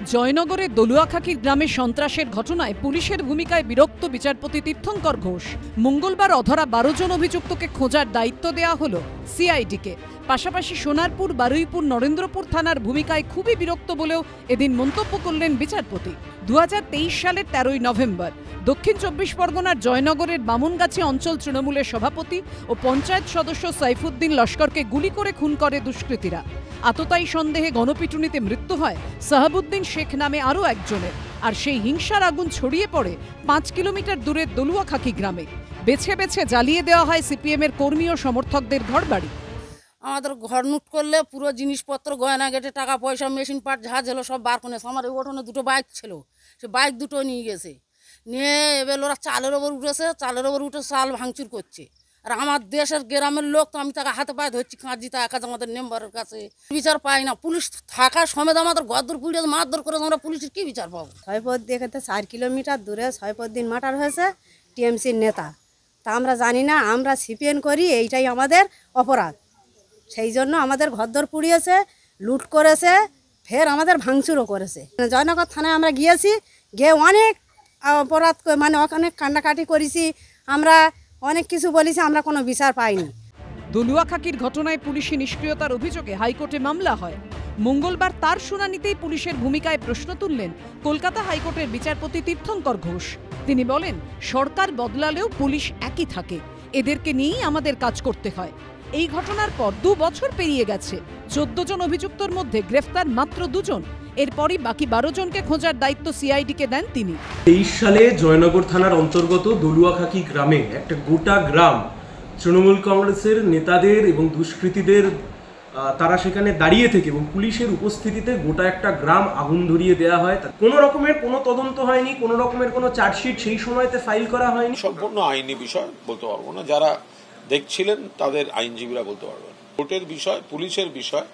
জয়নগরে দলুয়াখাকি গ্রামে সন্ত্রাসের ঘটনায় পুলিশের ভূমিকায় বিরক্ত বিচারপতি তীর্থঙ্কর ঘোষ। মঙ্গলবার অধরা 12 জন অভিযুক্তকে খোঁজার দায়িত্ব দেওয়া হলো সিআইডিকে। পাশাপাশি সোনারপুর, বারুইপুর, নরেন্দ্রপুর থানার ভূমিকায় খুবই বিরক্ত বলেও এদিন মন্তব্য করলেন বিচারপতি। 2023 সালের 13ই নভেম্বর দক্ষিণ 24 পরগনার জয়নগরের বামুনগাছি অঞ্চল তৃণমূলের সভাপতি ও পঞ্চায়েত সদস্য সাইফুদ্দিন লস্করকে গুলি করে খুন করে দুষ্কৃতীরা। আততায়ী সন্দেহে গণপিটুনিতে মৃত্যু হয় সাহাবুদ্দিন শেখ নামে আরও একজনের। আর সেই হিংসার আগুন ছড়িয়ে পড়ে 5 কিলোমিটার দূরের দলুয়াখাকি গ্রামে। বেছে বেছে জ্বালিয়ে দেওয়া হয় সিপিএমের কর্মী ও সমর্থকদের ঘরবাড়ি। আমাদের ঘর লুট করলে পুরো জিনিসপত্র, গয়না গেটে, টাকা পয়সা, মেশিন পাট যা ছিল সব বার করে। আমার এই উঠোনে দুটো বাইক ছিল, সে বাইক দুটো নিয়ে গেছে। নিয়ে এবার ওরা চালের ওপর উঠেছে, চালের ওপর উঠে চাল ভাঙচুর করছে। আর আমার দেশের গ্রামের লোক তো আমি তাকে হাতে পায়ে ধরছি, কাঁদছি, তা একা আমাদের মেম্বারের কাছে বিচার পাই না। পুলিশ থাকা সমেত আমাদের গদ্দর পুড়িয়ে মারধর করে, আমরা পুলিশের কি বিচার পাবো? ছয়পদ দেখে 4 কিলোমিটার দূরে ছয়পদ্দিন মার্ডার হয়েছে টিএমসির নেতা। তা আমরা জানি না, আমরা সিপিএন করি, এইটাই আমাদের অপরাধ। সেই জন্য আমাদের ঘরদর পুড়িয়েছে, লুট করেছে, ফের আমাদের ভাঙচুরও করেছে। জয়নগর থানায় আমরা গিয়েছি, গিয়ে অনেক অপরাধ, মানে অনেক কান্নাকাটি করেছি, আমরা অনেক কিছু বলেছি, আমরা কোনো বিচার পাইনি। দলুয়াখাকির ঘটনায় পুলিশি নিষ্ক্রিয়তার অভিযোগে হাইকোর্টে মামলা হয়। মঙ্গলবার তার শুনানিতেই পুলিশের ভূমিকায় প্রশ্ন তুললেন কলকাতা হাইকোর্টের বিচারপতি তীর্থঙ্কর ঘোষ। তিনি বলেন, সরকার বদলালেও পুলিশ একই থাকে, এদেরকে নিয়েই আমাদের কাজ করতে হয়। এই ঘটনার পর 2 বছর পেরিয়ে গেছে। 14 জন অভিযুক্তর মধ্যে গ্রেফতার মাত্র 2 জন। এরপরই বাকি 12 জনকে খোঁজার দায়িত্ব সিআইডিকে দেন তিনি। 23 সালে জয়নগর থানার অন্তর্গত দলুয়াখাকি গ্রামে একটা গোটা গ্রাম তৃণমূল কংগ্রেসের নেতাদের এবং দুষ্কৃতীদের, তারা সেখানে দাঁড়িয়ে থেকে এবং পুলিশের উপস্থিতিতে গোটা একটা গ্রাম আগুন ধরিয়ে দেওয়া হয়। কোনো রকমের কোনো তদন্ত হয়নি, কোনো রকমের কোনো চার্জশিট সেই সময়তে ফাইল করা হয়নি। সম্পূর্ণ আইনি বিষয় বলতে পারবো না, যারা দেখছিলেন তাদের আইনজীবীরা বলতে পারবেন। কোর্টের বিষয়, পুলিশের বিষয়,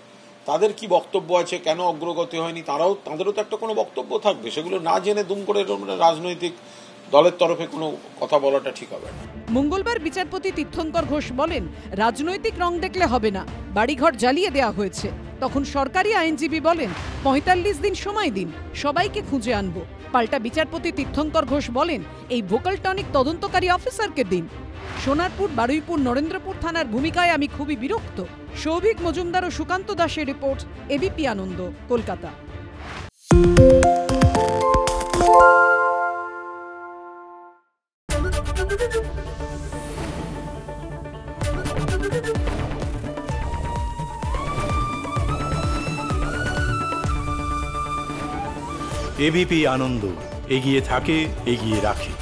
তাদের কি বক্তব্য আছে, কেন অগ্রগতি হয়নি, তাদেরও তো একটা কোনো বক্তব্য থাকবে। সেগুলো না জেনে দুম করে রাজনৈতিক দলের তরফে কোনো কথা বলাটা ঠিক হবে না। মঙ্গলবার বিচারপতি তীর্থঙ্কর ঘোষ বলেন, রাজনৈতিক রং দেখলে হবে না, বাড়িঘর জ্বালিয়ে দেওয়া হয়েছে। তখন সরকারি আইনজীবী বলেন, 45 দিন সময় দিন, সবাইকে খুঁজে আনবো। পাল্টা বিচারপতি তীর্থঙ্কর ঘোষ বলেন, এই ভোকাল টনিক তদন্তকারী অফিসারকে দিন। সোনারপুর, বারুইপুর, নরেন্দ্রপুর থানার ভূমিকায় আমি খুবই বিরক্ত। সৌভিক মজুমদার ও সুকান্ত দাসের রিপোর্ট, এবিপি আনন্দ, কলকাতা। এবিপি আনন্দ, এগিয়ে থাকে, এগিয়ে রাখে।